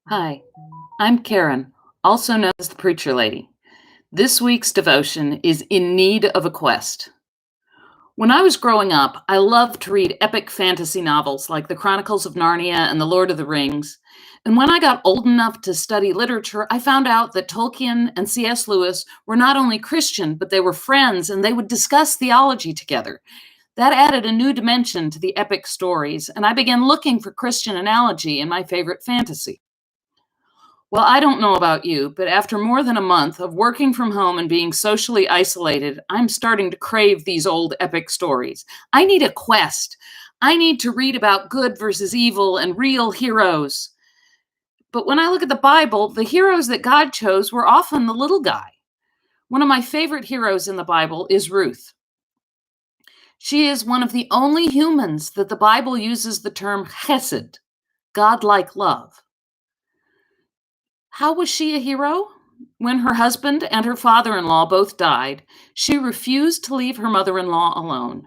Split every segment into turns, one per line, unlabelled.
Hi, I'm Karen, also known as the Preacher Lady. This week's devotion is in need of a quest. When I was growing up, I loved to read epic fantasy novels like The Chronicles of Narnia and The Lord of the Rings. And when I got old enough to study literature, I found out that Tolkien and C.S. Lewis were not only Christian, but they were friends and they would discuss theology together. That added a new dimension to the epic stories, and I began looking for Christian analogy in my favorite fantasy. Well, I don't know about you, but after more than a month of working from home and being socially isolated, I'm starting to crave these old epic stories. I need a quest. I need to read about good versus evil and real heroes. But when I look at the Bible, the heroes that God chose were often the little guy. One of my favorite heroes in the Bible is Ruth. She is one of the only humans that the Bible uses the term chesed, godlike love. How was she a hero? When her husband and her father-in-law both died, she refused to leave her mother-in-law alone.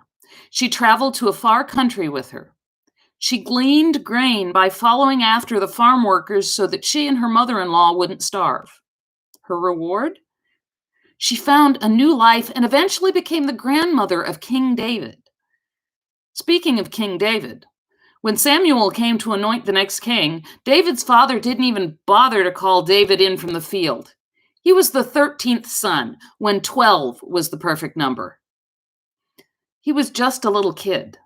She traveled to a far country with her. She gleaned grain by following after the farm workers so that she and her mother-in-law wouldn't starve. Her reward? She found a new life and eventually became the grandmother of King David. Speaking of King David, when Samuel came to anoint the next king, David's father didn't even bother to call David in from the field. He was the 13th son, when 12 was the perfect number. He was just a little kid.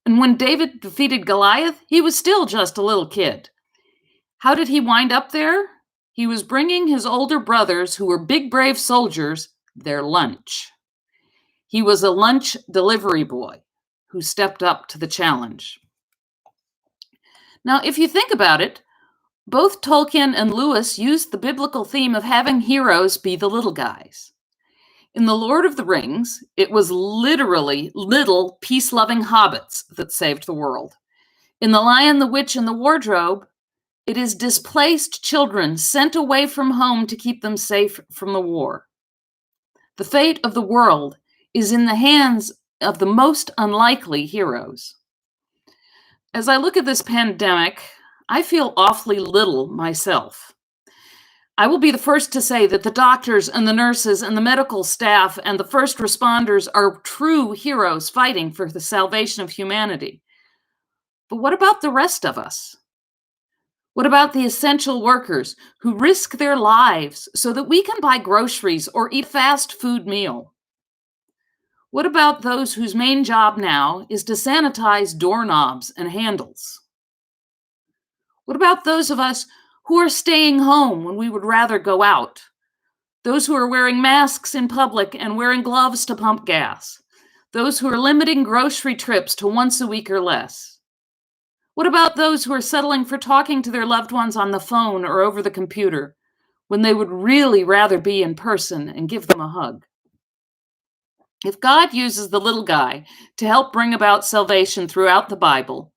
And when David defeated Goliath, he was still just a little kid. How did he wind up there? He was bringing his older brothers, who were big, brave soldiers, their lunch. He was a lunch delivery boy who stepped up to the challenge. Now, if you think about it, both Tolkien and Lewis used the biblical theme of having heroes be the little guys. In The Lord of the Rings, it was literally little peace-loving hobbits that saved the world. In The Lion, the Witch, and the Wardrobe, it is displaced children sent away from home to keep them safe from the war. The fate of the world is in the hands of the most unlikely heroes. As I look at this pandemic, I feel awfully little myself. I will be the first to say that the doctors and the nurses and the medical staff and the first responders are true heroes fighting for the salvation of humanity. But what about the rest of us? What about the essential workers who risk their lives so that we can buy groceries or eat a fast food meal? What about those whose main job now is to sanitize doorknobs and handles? What about those of us who are staying home when we would rather go out? Those who are wearing masks in public and wearing gloves to pump gas? Those who are limiting grocery trips to once a week or less? What about those who are settling for talking to their loved ones on the phone or over the computer when they would really rather be in person and give them a hug? If God uses the little guy to help bring about salvation throughout the Bible,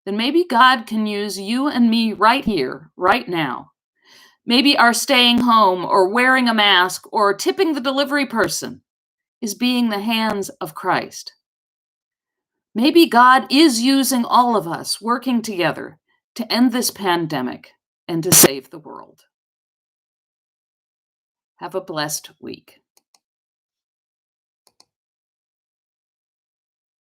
then maybe God can use you and me right here, right now. Maybe our staying home or wearing a mask or tipping the delivery person is being the hands of Christ. Maybe God is using all of us working together to end this pandemic and to save the world. Have a blessed week.